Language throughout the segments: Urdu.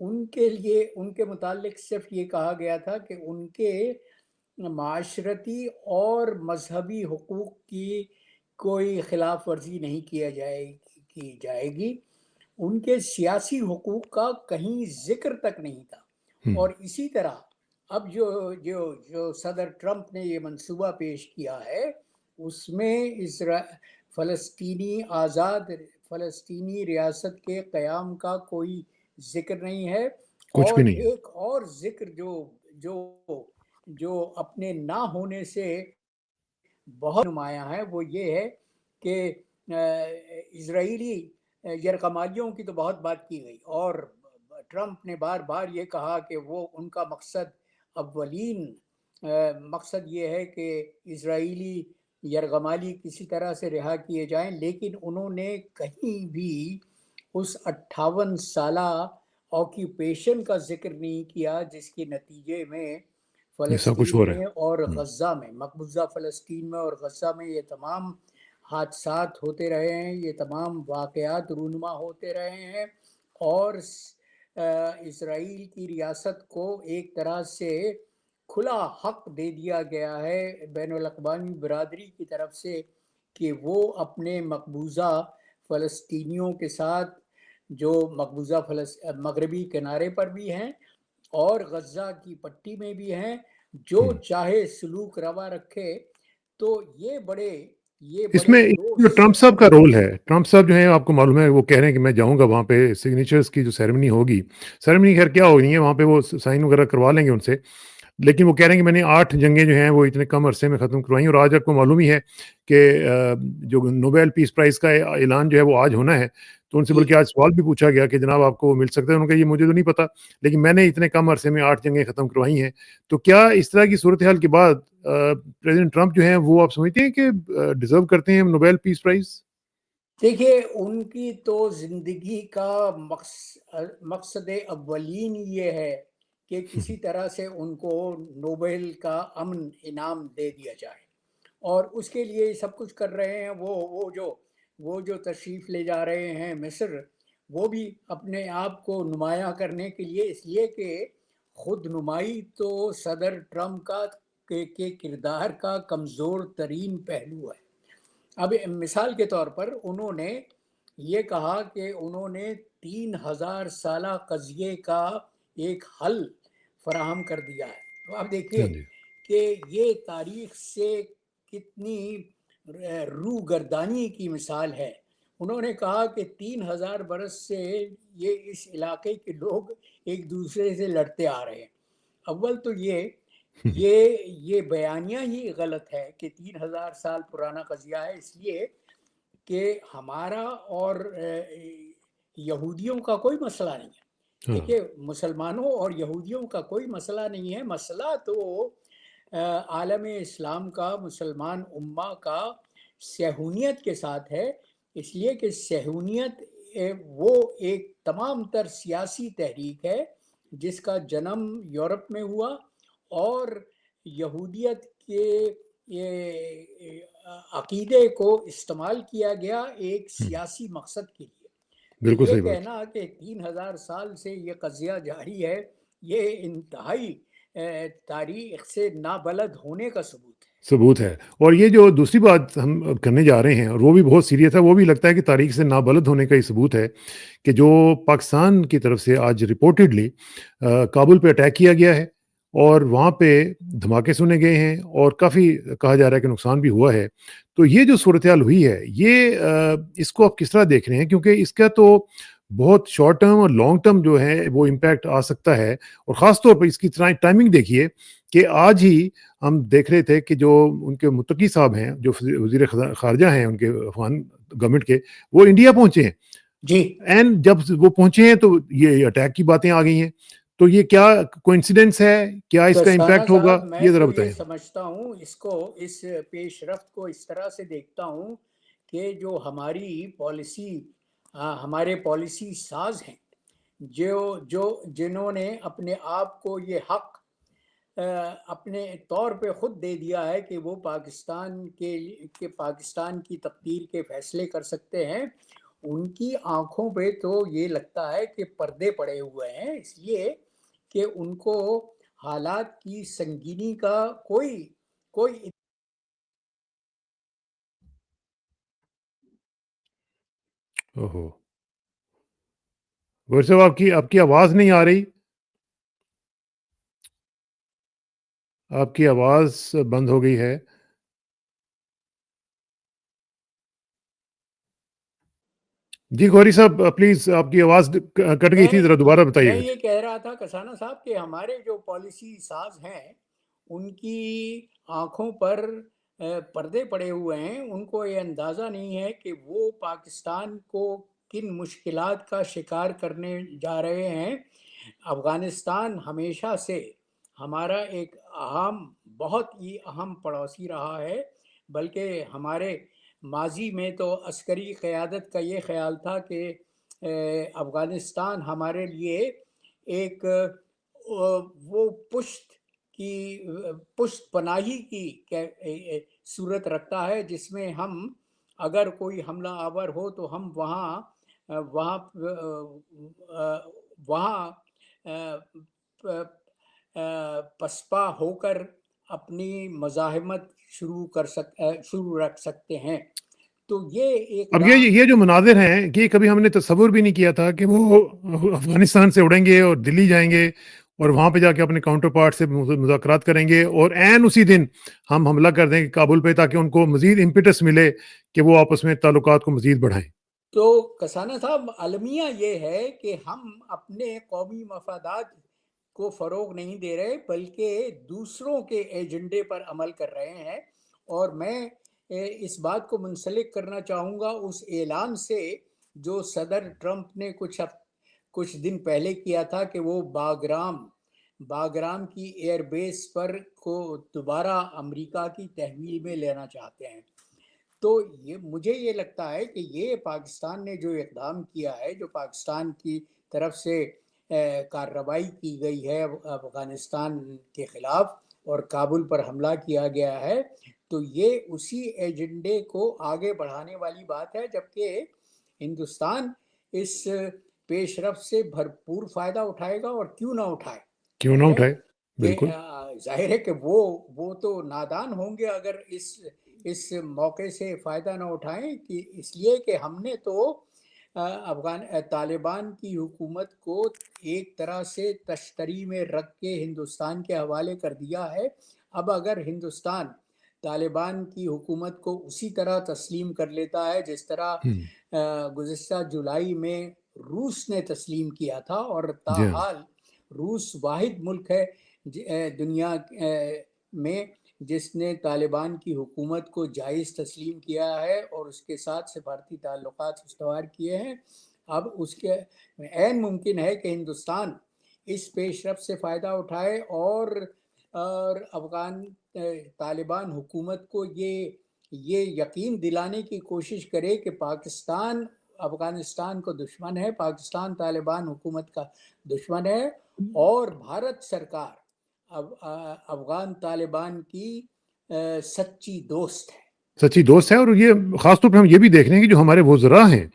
ان کے لیے ان کے متعلق صرف یہ کہا گیا تھا کہ ان کے معاشرتی اور مذہبی حقوق کی کوئی خلاف ورزی نہیں کی جائے گی، ان کے سیاسی حقوق کا کہیں ذکر تک نہیں تھا۔ ہم، اور اسی طرح اب جو صدر ٹرمپ نے یہ منصوبہ پیش کیا ہے، اس میں فلسطینی آزاد فلسطینی ریاست کے قیام کا کوئی ذکر نہیں ہے۔ کچھ اور بھی نہیں ہے۔ ایک اور ذکر جو جو اپنے نہ ہونے سے بہت نمایاں ہے، وہ یہ ہے کہ اسرائیلی یرغمالیوں کی تو بہت بات کی گئی، اور ٹرمپ نے بار بار یہ کہا کہ وہ ان کا اولین مقصد یہ ہے کہ اسرائیلی یرغمالی کسی طرح سے رہا کیے جائیں، لیکن انہوں نے کہیں بھی اس 58 سالہ آکیوپیشن کا ذکر نہیں کیا، جس کے نتیجے میں ایسا کچھ ہو فلسطین رہا میں ہے۔ اور ہم، غزہ میں، مقبوضہ فلسطین میں اور غزہ میں یہ تمام حادثات ہوتے رہے ہیں، یہ تمام واقعات رونما ہوتے رہے ہیں، اور اسرائیل کی ریاست کو ایک طرح سے کھلا حق دے دیا گیا ہے بین الاقوامی برادری کی طرف سے کہ وہ اپنے مقبوضہ فلسطینیوں کے ساتھ، جو مقبوضہ مغربی کنارے پر بھی ہیں اور غزہ کی پٹی میں بھی ہیں، جو ہم۔ چاہے سلوک روا رکھے۔ تو یہ اس میں بڑے دو جو ٹرمپ صاحب کا سیکولر، رول ہے، ٹرمپ صاحب جو ہیں آپ کو معلوم ہے وہ کہہ رہے ہیں کہ میں جاؤں گا وہاں پہ سگنیچرز کی جو سیریمنی ہوگی، سیریمنی خیر کیا ہونی ہے وہاں پہ، وہ سائن وغیرہ کروا لیں گے ان سے، لیکن وہ کہہ رہے ہیں کہ میں نے 8 جنگیں جو ہیں وہ اتنے کم عرصے میں ختم کروائی ہیں۔ اور آج آپ کو معلوم ہی ہے کہ جو نوبیل پیس پرائز کا اعلان جو ہے وہ آج ہونا ہے، تو ان سے جی بلکہ آج سوال بھی پوچھا گیا کہ جناب آپ کو وہ مل سکتا ہے، انہوں نے کہا یہ مجھے تو نہیں پتا، لیکن میں نے اتنے کم عرصے میں 8 جنگیں ختم کروائی ہیں۔ تو کیا اس طرح کی صورتحال کے بعد پریزیڈنٹ ٹرمپ جو ہیں وہ آپ سمجھتے ہیں کہ ڈیزرو کرتے ہیں نوبیل پیس پرائز؟ دیکھیے، ان کی تو زندگی کا مقصد اولین یہ ہے کہ کسی طرح سے ان کو نوبل کا امن انعام دے دیا جائے، اور اس کے لیے سب کچھ کر رہے ہیں۔ وہ جو تشریف لے جا رہے ہیں مصر، وہ بھی اپنے آپ کو نمایاں کرنے کے لیے، اس لیے کہ خود نمائی تو صدر ٹرمپ کا کے کردار کا کمزور ترین پہلو ہے۔ اب مثال کے طور پر انہوں نے یہ کہا کہ انہوں نے 3000 سالہ قضیے کا ایک حل فراہم کر دیا ہے۔ تو آپ دیکھیے ہاں جی، کہ یہ تاریخ سے کتنی روگردانی کی مثال ہے۔ انہوں نے کہا کہ 3000 برس سے یہ اس علاقے کے لوگ ایک دوسرے سے لڑتے آ رہے ہیں۔ اول تو یہ بیانیہ ہی غلط ہے کہ 3000 سال پرانا قضیہ ہے، اس لیے کہ ہمارا اور یہودیوں کا کوئی مسئلہ نہیں ہے۔ ہاں دیکھیے، مسلمانوں اور یہودیوں کا کوئی مسئلہ نہیں ہے، مسئلہ تو عالم اسلام کا، مسلمان امہ کا صہیونیت کے ساتھ ہے، اس لیے کہ صہیونیت وہ ایک تمام تر سیاسی تحریک ہے جس کا جنم یورپ میں ہوا، اور یہودیت کے یہ عقیدے کو استعمال کیا گیا ایک ہم، سیاسی مقصد کے لیے۔ تو بالکل یہ صحیح بات۔ کہنا کہ 3000 سال سے یہ قضیہ جاری ہے، یہ انتہائی تاریخ سے نابلد ہونے کا ثبوت ہے۔ ثبوت ہے۔ اور یہ جو دوسری بات ہم اب کرنے جا رہے ہیں اور وہ بھی بہت سیریس ہے، وہ بھی لگتا ہے کہ تاریخ سے نابلد ہونے کا یہ ثبوت ہے کہ جو پاکستان کی طرف سے آج رپورٹڈلی کابل پہ اٹیک کیا گیا ہے اور وہاں پہ دھماکے سنے گئے ہیں اور کافی کہا جا رہا ہے کہ نقصان بھی ہوا ہے۔ تو یہ جو صورتحال ہوئی ہے، یہ اس کو آپ کس طرح دیکھ رہے ہیں؟ کیونکہ اس کا تو بہت شارٹ ٹرم اور لانگ ٹرم جو ہے وہ امپیکٹ آ سکتا ہے، اور خاص طور پر اس کی ٹائمنگ دیکھیے کہ آج ہی ہم دیکھ رہے تھے کہ جو ان کے متقی صاحب ہیں، جو وزیر خارجہ ہیں ان کے افغان گورنمنٹ کے، وہ انڈیا پہنچے ہیں، جی، اینڈ جب وہ پہنچے ہیں تو یہ اٹیک کی باتیں آ گئی ہیں۔ تو یہ کیا کوئنسیڈنس ہے؟ کیا اس تو کا ثانا امپیکٹ ہوگا؟ صاحب، میں یہ ذرا تو یہ بتائیں۔ سمجھتا ہوں اس پیش رفت کو اس طرح سے دیکھتا ہوں کہ جو ہمارے پالیسی ساز ہیں، جنہوں نے اپنے آپ کو یہ حق اپنے طور پہ خود دے دیا ہے کہ وہ پاکستان کی تقدیر کے فیصلے کر سکتے ہیں، ان کی آنکھوں پہ تو یہ لگتا ہے کہ پردے پڑے ہوئے ہیں، اس لیے کہ ان کو حالات کی سنگینی کا کوئی اوہو، غور صاحب آپ کی آواز نہیں آ رہی، آپ کی آواز بند ہو گئی ہے۔ جی غوری صاحب پلیز، آپ کی آواز کٹ گئی تھی، ذرا دوبارہ بتائیے میں گا۔ یہ کہہ رہا تھا کسانہ صاحب کہ ہمارے جو پالیسی ساز ہیں ان کی آنکھوں پر پردے پڑے ہوئے ہیں، ان کو یہ اندازہ نہیں ہے کہ وہ پاکستان کو کن مشکلات کا شکار کرنے جا رہے ہیں۔ افغانستان ہمیشہ سے ہمارا ایک بہت ہی اہم پڑوسی رہا ہے، بلکہ ہمارے ماضی میں تو عسکری قیادت کا یہ خیال تھا کہ افغانستان ہمارے لیے ایک وہ پشت پناہی کی صورت رکھتا ہے، جس میں ہم اگر کوئی حملہ آور ہو تو ہم وہاں پسپا ہو کر اپنی مزاحمت شروع رکھ سکتے ہیں۔ تو یہ اب اقدام یہ جو مناظر ہیں، یہ کبھی ہم نے تصور بھی نہیں کیا تھا کہ وہ افغانستان سے اڑیں گے اور دلی جائیں گے اور وہاں پہ جا کے اپنے کاؤنٹر پارٹ سے مذاکرات کریں گے، اور عین اسی دن ہم حملہ کر دیں گے کابل پہ، تاکہ ان کو مزید امپیٹس ملے کہ وہ آپس میں تعلقات کو مزید بڑھائیں۔ تو کسانہ صاحب، المیہ یہ ہے کہ ہم اپنے قومی مفادات کو فروغ نہیں دے رہے، بلکہ دوسروں کے ایجنڈے پر عمل کر رہے ہیں۔ اور میں اس بات کو منسلک کرنا چاہوں گا اس اعلان سے جو صدر ٹرمپ نے کچھ دن پہلے کیا تھا کہ وہ باگرام کی ایئر بیس پر کو دوبارہ امریکہ کی تحویل میں لینا چاہتے ہیں۔ تو مجھے یہ لگتا ہے کہ یہ پاکستان نے جو اقدام کیا ہے، جو پاکستان کی طرف سے کارروائی کی گئی ہے افغانستان کے خلاف اور کابل پر حملہ کیا گیا ہے، تو یہ اسی ایجنڈے کو آگے بڑھانے والی بات ہے، جبکہ ہندوستان اس پیش رفت سے بھرپور فائدہ اٹھائے گا، اور کیوں نہ اٹھائے۔ کیوں نہ اٹھائے، بالکل۔ ظاہر ہے کہ وہ تو نادان ہوں گے اگر اس موقع سے فائدہ نہ اٹھائیں، کہ اس لیے کہ ہم نے تو طالبان کی حکومت کو ایک طرح سے تشتری میں رکھ کے ہندوستان کے حوالے کر دیا ہے۔ اب اگر ہندوستان طالبان کی حکومت کو اسی طرح تسلیم کر لیتا ہے جس طرح گزشتہ جولائی میں روس نے تسلیم کیا تھا، اور جی ہاں، تاحال روس واحد ملک ہے دنیا میں جس نے طالبان کی حکومت کو جائز تسلیم کیا ہے اور اس کے ساتھ سفارتی تعلقات استوار کیے ہیں، اب اس کے عین ممکن ہے کہ ہندوستان اس پیش رفت سے فائدہ اٹھائے اور افغان طالبان حکومت کو یہ یقین دلانے کی کوشش کرے کہ پاکستان افغانستان کو دشمن ہے، پاکستان طالبان حکومت کا دشمن ہے، اور بھارت سرکار افغان طالبان کی سچی دوست ہے۔ سچی دوست ہے، اور یہ خاص طور پہ ہم یہ بھی دیکھ رہے ہیں کہ جو ہمارے وزراء ہیں،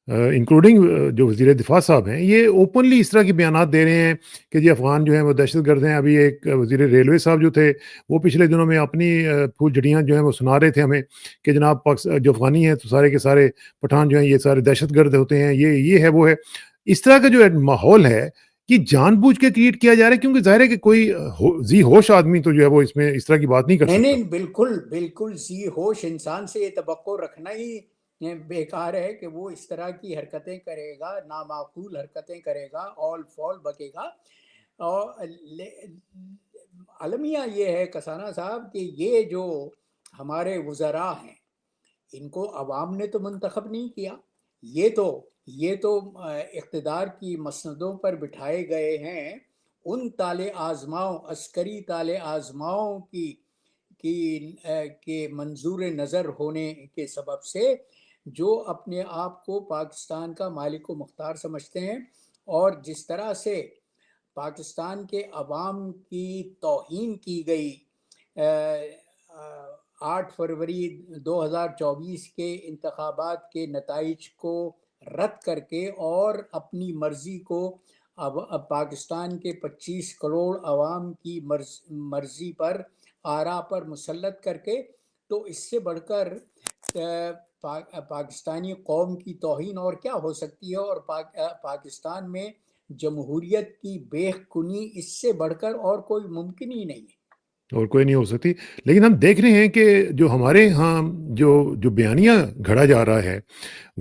انکلوڈنگ جو وزیر دفاع صاحب ہیں، یہ اوپنلی اس طرح کے بیانات دے رہے ہیں کہ جی افغان جو ہیں وہ دہشت گرد ہیں۔ ابھی ایک وزیر ریلوے صاحب جو تھے، وہ پچھلے دنوں میں اپنی پھول جھڑیاں جو ہیں وہ سنا رہے تھے ہمیں کہ جناب جو افغانی ہیں تو سارے کے سارے پٹھان جو ہیں یہ سارے دہشت گرد ہوتے ہیں، یہ ہے وہ ہے۔ اس طرح کا جو ماحول ہے کہ جان بوجھ کے کریٹ کیا جا رہا ہے، کیونکہ ظاہر ہے کہ کوئی ذی ہوش آدمی تو جو ہے وہ اس میں اس طرح کی بات نہیں کر سکتا۔ نہیں، بالکل ذی ہوش انسان سے یہ توقع رکھنا ہی بیکار ہے کہ وہ اس طرح کی حرکتیں کرے گا، نامعقول حرکتیں کرے گا، اول فول بکے گا۔ اور المیہ یہ ہے کسانہ صاحب کہ یہ جو ہمارے وزراء ہیں، ان کو عوام نے تو منتخب نہیں کیا، یہ تو اقتدار کی مسندوں پر بٹھائے گئے ہیں ان طالع آزماؤں، عسکری طالع آزماؤں کے منظور نظر ہونے کے سبب سے، جو اپنے آپ کو پاکستان کا مالک و مختار سمجھتے ہیں، اور جس طرح سے پاکستان کے عوام کی توہین کی گئی 8 فروری 2024 کے انتخابات کے نتائج کو رد کر کے اور اپنی مرضی کو اب پاکستان کے 25 کروڑ عوام کی مرضی پر آراء پر مسلط کر کے، تو اس سے بڑھ کر پاکستانی قوم کی توہین اور کیا ہو سکتی ہے؟ اور پاکستان میں جمہوریت کی بے کنی اس سے بڑھ کر اور کوئی ممکن ہی نہیں ہے۔ اور کوئی نہیں ہو سکتی، لیکن ہم دیکھ رہے ہیں کہ جو ہمارے ہاں جو بیانیہ گھڑا جا رہا ہے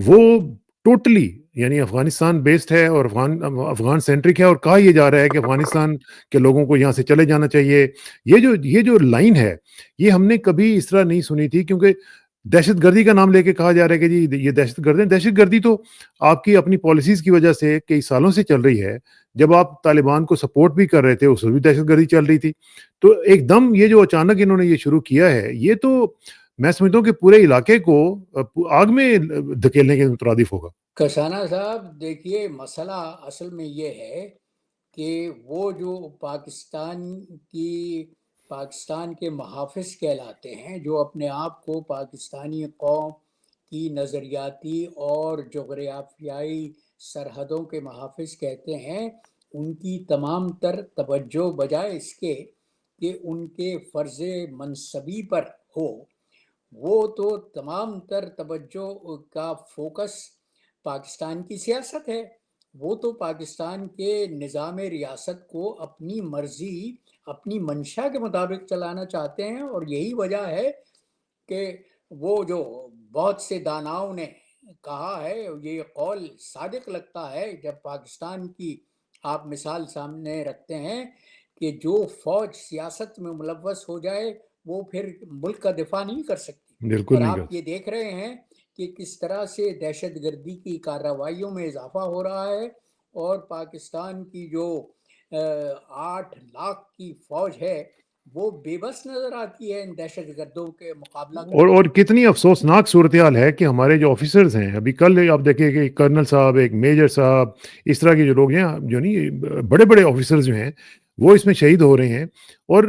وہ ٹوٹلی یعنی افغانستان بیسڈ ہے اور افغان سینٹرک ہے، اور کہا یہ جا رہا ہے کہ افغانستان کے لوگوں کو یہاں سے چلے جانا چاہیے۔ یہ جو لائن ہے یہ ہم نے کبھی اس طرح نہیں سنی تھی، کیونکہ دہشت گردی کا نام لے کے کہا جا رہا ہے کہ جی یہ دہشت گرد ہے۔ دہشت گردی تو آپ کی اپنی پالیسیز کی وجہ سے کئی سالوں سے چل رہی ہے۔ جب آپ طالبان کو سپورٹ بھی کر رہے تھے اس وقت بھی دہشت گردی چل رہی تھی، تو ایک دم یہ جو اچانک انہوں نے یہ شروع کیا ہے، یہ تو میں سمجھتا ہوں کہ پورے علاقے کو آگ میں دھکیلنے کے مترادف ہوگا۔ کسانہ صاحب دیکھیے، مسئلہ اصل میں یہ ہے کہ وہ جو پاکستان کے محافظ کہلاتے ہیں، جو اپنے آپ کو پاکستانی قوم کی نظریاتی اور جغرافیائی سرحدوں کے محافظ کہتے ہیں، ان کی تمام تر توجہ بجائے اس کے کہ ان کے فرض منصبی پر ہو، وہ تو تمام تر توجہ کا فوکس پاکستان کی سیاست ہے۔ وہ تو پاکستان کے نظام ریاست کو اپنی مرضی، اپنی منشا کے مطابق چلانا چاہتے ہیں، اور یہی وجہ ہے کہ وہ جو بہت سے داناؤں نے کہا ہے، یہ قول صادق لگتا ہے جب پاکستان کی آپ مثال سامنے رکھتے ہیں کہ جو فوج سیاست میں ملوث ہو جائے وہ پھر ملک کا دفاع نہیں کر سکتی۔ بالکل اور نہیں آپ کر یہ دیکھ رہے ہیں کہ کس طرح سے دہشت گردی کی کارروائیوں میں اضافہ ہو رہا ہے، اور پاکستان کی جو 8 لاکھ کی فوج ہے وہ بے بس نظر آتی ہے ان دہشت گردوں کے مقابلہ کرنے اور میں۔ کتنی افسوسناک صورتحال ہے کہ ہمارے جو آفیسرز ہیں، ابھی کل آپ دیکھیں کہ ایک کرنل صاحب، ایک میجر صاحب، اس طرح کے جو لوگ ہیں، جو نہیں بڑے بڑے آفیسرز جو ہیں وہ اس میں شہید ہو رہے ہیں، اور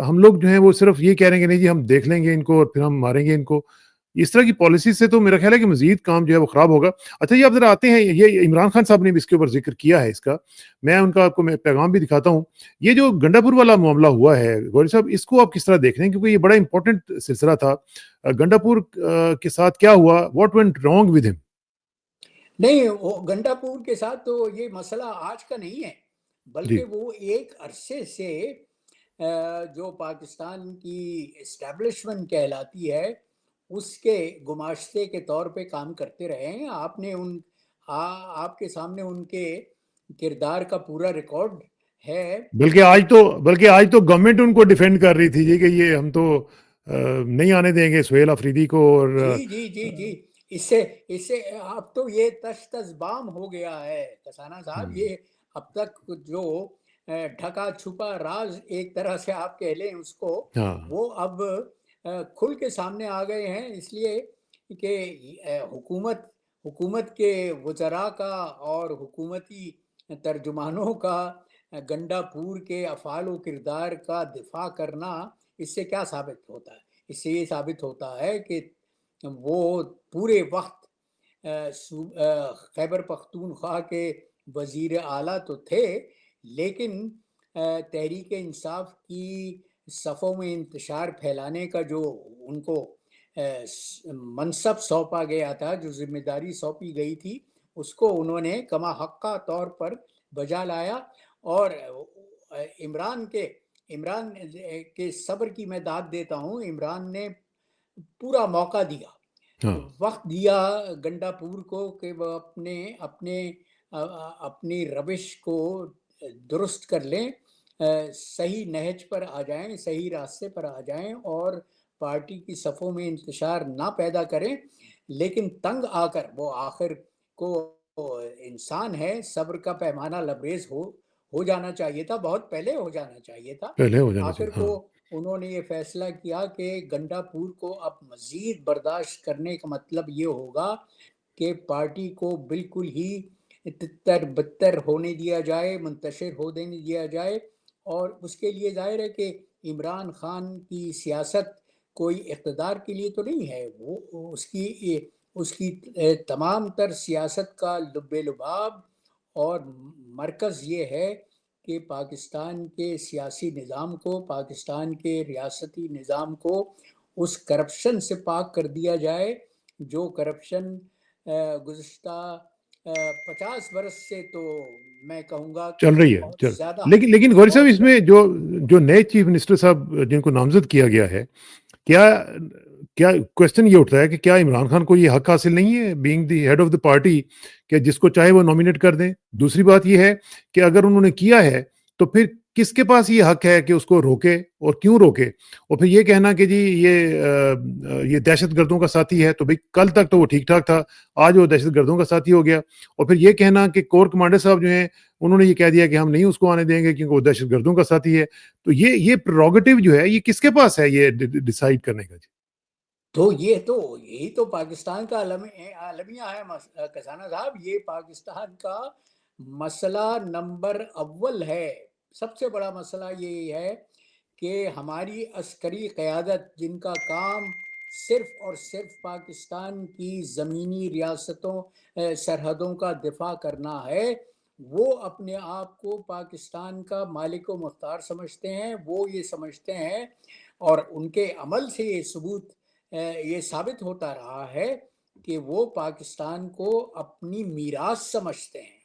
ہم لوگ جو ہیں وہ صرف یہ کہہ رہے ہیں کہ نہیں جی ہم دیکھ لیں گے ان کو اور پھر ہم ماریں گے ان کو۔ اس طرح کی پالیسی سے تو میرا خیال ہے کہ مزید کام جو ہے وہ خراب ہوگا۔ اچھا یہ آپ ذرا آتے ہیں، یہ عمران خان صاحب نے بھی اس کے اوپر ذکر کیا ہے اس کا، میں ان کا آپ کو میں پیغام بھی دکھاتا ہوں۔ یہ جو گنڈا پور والا معاملہ ہوا ہے گوری صاحب، اس کو آپ کس طرح دیکھ رہے ہیں؟ کیونکہ یہ بڑا امپورٹنٹ سلسلہ تھا۔ گنڈا پور کے ساتھ کیا ہوا؟ واٹ وینٹ رانگ ود ہم؟ نہیں، وہ گنڈا پور کے ساتھ تو یہ مسئلہ آج کا نہیں ہے، جی بلکہ وہ ایک عرصے سے جو پاکستان کی اسٹیبلشمنٹ کہلاتی ہے اس کے گماشتے کے طور پہ کام کرتے رہے ہیں۔ آپ کے سامنے ان کے کردار کا پورا ریکارڈ ہے۔ بلکہ آج تو گورنمنٹ ان کو ڈیفینڈ کر رہی تھی جی کہ یہ ہم تو نہیں آنے دیں گے سہیل آفریدی کو، اور جی جی جی جی، اس سے اب تو یہ تش بام ہو گیا ہے کسانہ صاحب۔ یہ اب تک جو ڈھکا چھپا راز ایک طرح سے آپ کہہ لیں اس کو، ہاں وہ اب کھل کے سامنے آ گئے ہیں، اس لیے کہ حکومت کے وزراء کا اور حکومتی ترجمانوں کا گنڈا پور کے افعال و کردار کا دفاع کرنا، اس سے کیا ثابت ہوتا ہے؟ اس سے یہ ثابت ہوتا ہے کہ وہ پورے وقت خیبر پختونخوا کے وزیر اعلیٰ تو تھے، لیکن تحریک انصاف کی صفوں میں انتشار پھیلانے کا جو ان کو منصب سونپا گیا تھا، جو ذمہ داری سونپی گئی تھی، اس کو انہوں نے کما حقہ طور پر بجا لایا۔ اور عمران کے صبر کی میں داد دیتا ہوں۔ عمران نے پورا موقع دیا، ہاں وقت دیا گنڈا پور کو کہ وہ اپنی روش کو درست کر لیں، صحیح نہج پر آ جائیں، صحیح راستے پر آ جائیں، اور پارٹی کی صفوں میں انتشار نہ پیدا کریں۔ لیکن تنگ آ کر وہ آخر کو انسان ہے، صبر کا پیمانہ لبریز ہو جانا چاہیے تھا، بہت پہلے ہو جانا چاہیے تھا۔ پہلے ہو جانا آخر چاہیے، کو ہاں انہوں نے یہ فیصلہ کیا کہ گنڈا پور کو اب مزید برداشت کرنے کا مطلب یہ ہوگا کہ پارٹی کو بالکل ہی تتر بتر ہونے دیا جائے، منتشر ہونے دیا جائے۔ اور اس کے لیے ظاہر ہے کہ عمران خان کی سیاست کوئی اقتدار کے لیے تو نہیں ہے، وہ اس کی تمام تر سیاست کا لب لباب اور مرکز یہ ہے کہ پاکستان کے سیاسی نظام کو، پاکستان کے ریاستی نظام کو اس کرپشن سے پاک کر دیا جائے جو کرپشن گزشتہ 50 برس سے تو میں کہوں گا کہ چل رہی ہے بہت چل زیادہ، لیکن غوری صاحب بہت اس میں جو نئے چیف منسٹر صاحب جن کو نامزد کیا گیا ہے، کیا کوشچن یہ اٹھتا ہے کہ کیا عمران خان کو یہ حق حاصل نہیں ہے being the head of the party کہ جس کو چاہے وہ نامینیٹ کر دیں؟ دوسری بات یہ ہے کہ اگر انہوں نے کیا ہے تو پھر کس کے پاس یہ حق ہے کہ اس کو روکے، اور کیوں روکے؟ اور پھر یہ کہنا کہ جی یہ دہشت گردوں کا ساتھی ہے، تو بھئی کل تک تو وہ ٹھیک ٹھاک تھا، آج وہ دہشت گردوں کا ساتھی ہو گیا، اور پھر یہ کہنا کہ کور کمانڈر صاحب جو ہیں انہوں نے یہ کہہ دیا کہ ہم نہیں اس کو آنے دیں گے کیونکہ وہ دہشت گردوں کا ساتھی ہے. تو یہ پریروگیٹو جو ہے یہ کس کے پاس ہے یہ ڈیسائیڈ کرنے کا؟ تو یہی تو پاکستان کا عالمیہ ہے کسانہ صاحب. یہ پاکستان کا مسئلہ نمبر اول ہے. سب سے بڑا مسئلہ یہی ہے کہ ہماری عسکری قیادت، جن کا کام صرف اور صرف پاکستان کی زمینی ریاستوں سرحدوں کا دفاع کرنا ہے، وہ اپنے آپ کو پاکستان کا مالک و مختار سمجھتے ہیں. وہ یہ سمجھتے ہیں، اور ان کے عمل سے یہ ثابت ہوتا رہا ہے کہ وہ پاکستان کو اپنی میراث سمجھتے ہیں،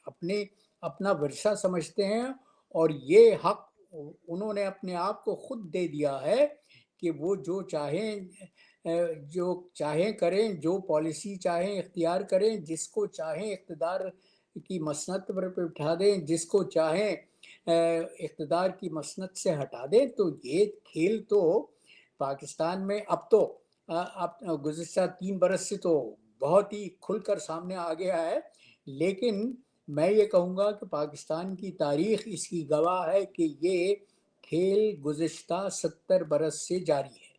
اپنا ورثہ سمجھتے ہیں، اور یہ حق انہوں نے اپنے آپ کو خود دے دیا ہے کہ وہ جو چاہیں کریں، جو پالیسی چاہیں اختیار کریں، جس کو چاہیں اقتدار کی مسند پر بٹھا دیں، جس کو چاہیں اقتدار کی مسند سے ہٹا دیں. تو یہ کھیل تو پاکستان میں اب گزشتہ 3 برس سے تو بہت ہی کھل کر سامنے آ گیا ہے. لیکن میں یہ کہوں گا کہ پاکستان کی تاریخ اس کی گواہ ہے کہ یہ کھیل گزشتہ 70 برس سے جاری ہے.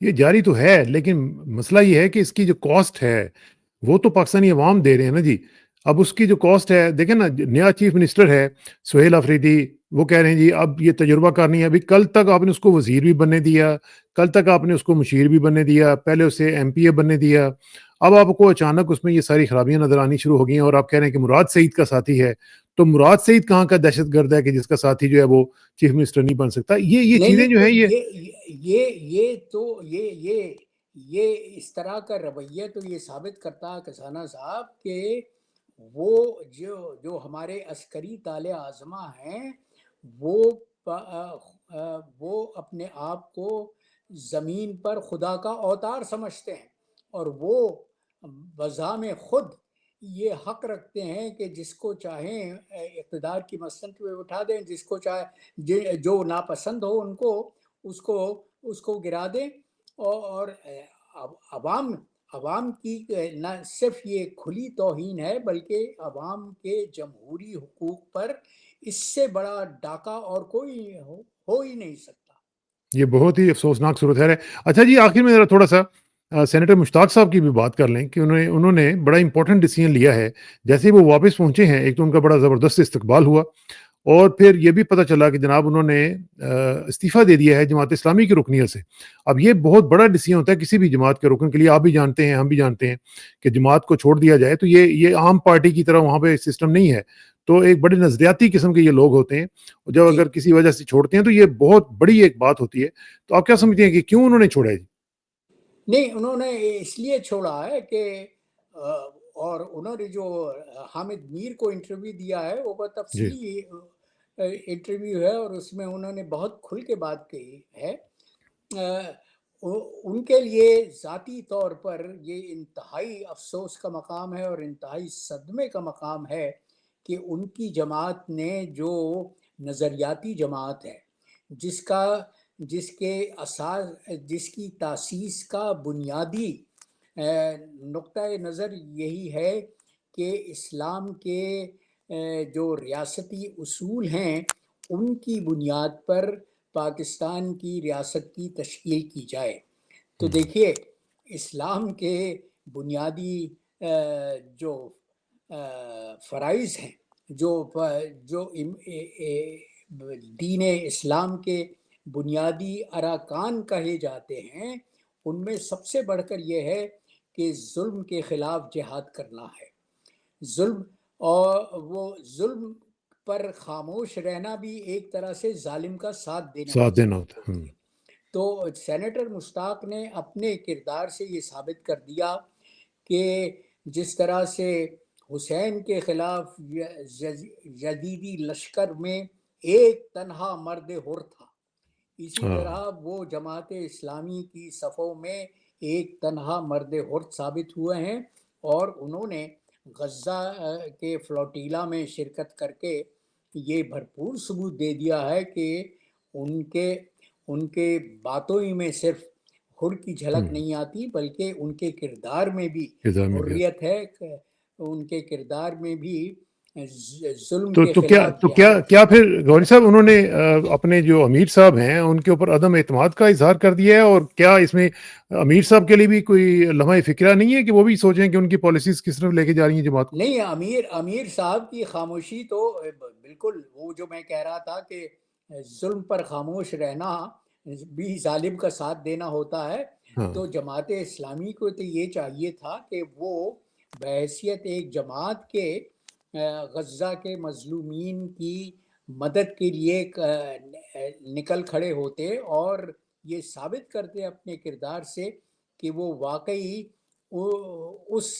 یہ جاری تو ہے، لیکن مسئلہ یہ ہے کہ اس کی جو کاسٹ ہے وہ تو پاکستانی عوام دے رہے ہیں نا جی. اب اس کی جو کاسٹ ہے، دیکھیں نا، نیا چیف منسٹر ہے سہیل آفریدی، وہ کہہ رہے ہیں جی اب یہ تجربہ کرنی ہے. ابھی کل تک آپ نے اس کو وزیر بھی بننے دیا، کل تک آپ نے اس کو مشیر بھی بننے دیا، پہلے اسے ایم پی اے بننے دیا. اب آپ کو اچانک اس میں یہ ساری خرابیاں نظر آنی شروع ہو گئی ہیں، اور آپ کہہ رہے ہیں کہ مراد سعید کا ساتھی ہے. تو مراد سعید کہاں کا دہشت گرد ہے کہ جس کا ساتھی جو ہے وہ چیف منسٹر نہیں بن سکتا؟ یہ چیزیں نہیں جو تو ہیں یہ اس طرح کا رویہ تو یہ ثابت کرتا ہے کسانہ صاحب کہ وہ جو ہمارے عسکری تالے اعظمہ ہیں، وہ اپنے آپ کو زمین پر خدا کا اوتار سمجھتے ہیں، اور وہ بذام خود یہ حق رکھتے ہیں کہ جس کو چاہیں اقتدار کی مسند پہ اٹھا دیں، جس کو چاہے جو ناپسند ہو ان کو اس کو گرا دیں. اور عوام کی نہ صرف یہ کھلی توہین ہے، بلکہ عوام کے جمہوری حقوق پر اس سے بڑا ڈاکہ اور کوئی ہو ہی نہیں سکتا. یہ بہت ہی افسوسناک صورتحال ہے. اچھا جی، آخر میں ذرا تھوڑا سا سینیٹر مشتاق صاحب کی بھی بات کر لیں کہ انہوں نے بڑا امپورٹنٹ ڈیسیژن لیا ہے. جیسے وہ واپس پہنچے ہیں، ایک تو ان کا بڑا زبردست استقبال ہوا، اور پھر یہ بھی پتہ چلا کہ جناب انہوں نے استعفیٰ دے دیا ہے جماعت اسلامی کی رکنیت سے. اب یہ بہت بڑا ڈیسیژن ہوتا ہے کسی بھی جماعت کے رکن کے لیے. آپ بھی جانتے ہیں، ہم بھی جانتے ہیں کہ جماعت کو چھوڑ دیا جائے تو یہ عام پارٹی کی طرح وہاں پہ سسٹم نہیں ہے. تو ایک بڑے نظریاتی قسم کے یہ لوگ ہوتے ہیں، جب جی اگر کسی وجہ سے چھوڑتے ہیں تو یہ بہت بڑی ایک بات ہوتی ہے. تو آپ کیا سمجھتے ہیں کہ کیوں انہوں نے چھوڑا ہے؟ نہیں، انہوں نے اس لیے چھوڑا ہے کہ اور انہوں نے جو حامد میر کو انٹرویو دیا ہے وہ بہت جی تفصیلی انٹرویو ہے، اور اس میں انہوں نے بہت کھل کے بات کہی ہے. ان کے لیے ذاتی طور پر یہ انتہائی افسوس کا مقام ہے اور انتہائی صدمے کا مقام ہے کہ ان کی جماعت نے، جو نظریاتی جماعت ہے، جس کی تاسیس کا بنیادی نقطۂ نظر یہی ہے کہ اسلام کے جو ریاستی اصول ہیں ان کی بنیاد پر پاکستان کی ریاست کی تشکیل کی جائے. تو دیکھیے، اسلام کے بنیادی جو فرائض ہیں، جو دین اسلام کے بنیادی ارکان کہے جاتے ہیں، ان میں سب سے بڑھ کر یہ ہے کہ ظلم کے خلاف جہاد کرنا ہے. ظلم اور وہ ظلم پر خاموش رہنا بھی ایک طرح سے ظالم کا ساتھ دینا ساتھ دینا ہوتا ہے. ہوتی ہے. تو سینیٹر مشتاق نے اپنے کردار سے یہ ثابت کر دیا کہ جس طرح سے حسین کے خلاف یزیدی لشکر میں ایک تنہا مرد حر تھا، اسی طرح وہ جماعت اسلامی کی صفوں میں ایک تنہا مرد حر ثابت ہوئے ہیں، اور انہوں نے غزہ کے فلوٹیلا میں شرکت کر کے یہ بھرپور ثبوت دے دیا ہے کہ ان کے باتوں ہی میں صرف حر کی جھلک نہیں آتی، بلکہ ان کے کردار میں بھی حریت ہے، ان کے کردار میں بھی ظلم کے خلاف. تو کیا پھر گوری صاحب انہوں نے اپنے جو امیر صاحب ہیں ان کے اوپر عدم اعتماد کا اظہار کر دیا ہے؟ اور کیا اس میں امیر صاحب کے لیے بھی کوئی لمحہ فکرہ نہیں ہے کہ وہ بھی سوچیں کہ ان کی پالیسیز کس طرف لے کے جا رہی ہیں جماعت کو؟ نہیں، امیر صاحب کی خاموشی تو بالکل وہ جو میں کہہ رہا تھا کہ ظلم پر خاموش رہنا بھی ظالم کا ساتھ دینا ہوتا ہے. تو جماعت اسلامی کو تو یہ چاہیے تھا کہ وہ بحیثیت ایک جماعت کے غزہ کے مظلومین کی مدد کے لیے نکل کھڑے ہوتے اور یہ ثابت کرتے اپنے کردار سے کہ وہ واقعی اس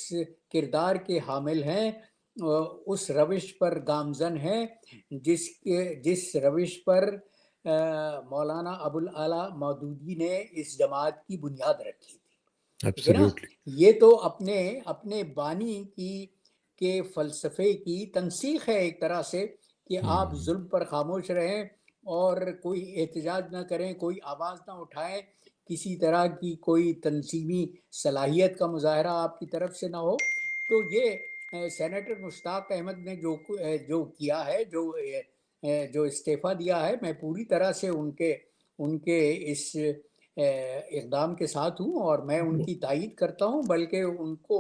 کردار کے حامل ہیں، اس روش پر گامزن ہیں جس روش پر مولانا ابوالعلا مودودی نے اس جماعت کی بنیاد رکھی تھی. یہ تو اپنے بانی کے فلسفے کی تنسیخ ہے ایک طرح سے کہ آپ ظلم پر خاموش رہیں اور کوئی احتجاج نہ کریں، کوئی آواز نہ اٹھائیں، کسی طرح کی کوئی تنظیمی صلاحیت کا مظاہرہ آپ کی طرف سے نہ ہو. تو یہ سینیٹر مشتاق احمد نے جو کیا ہے، جو استعفیٰ دیا ہے، میں پوری طرح سے ان کے اس اقدام کے ساتھ ہوں اور میں ان کی تائید کرتا ہوں، بلکہ ان کو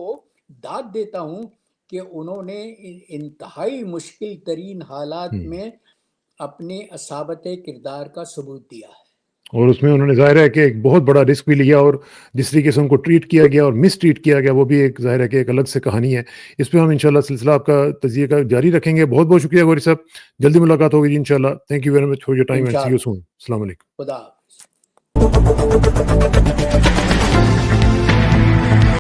داد دیتا ہوں کہ انہوں نے انتہائی مشکل ترین حالات میں اپنے اصابت کردار کا ثبوت دیا ہے. اور اس میں انہوں نے ظاہر ہے کہ ایک بہت بڑا رسک بھی لیا، اور جس طریقے سے ان کو ٹریٹ کیا گیا اور مس ٹریٹ کیا گیا وہ بھی ایک ظاہر ہے کہ ایک الگ سے کہانی ہے. اس پہ ہم انشاءاللہ سلسلہ آپ کا تجزیہ کا جاری رکھیں گے. بہت بہت شکریہ گوری صاحب، جلدی ملاقات ہوگی جی انشاءاللہ. Thank you very much for your time and see you soon. السلام علیکم. خدا حافظ.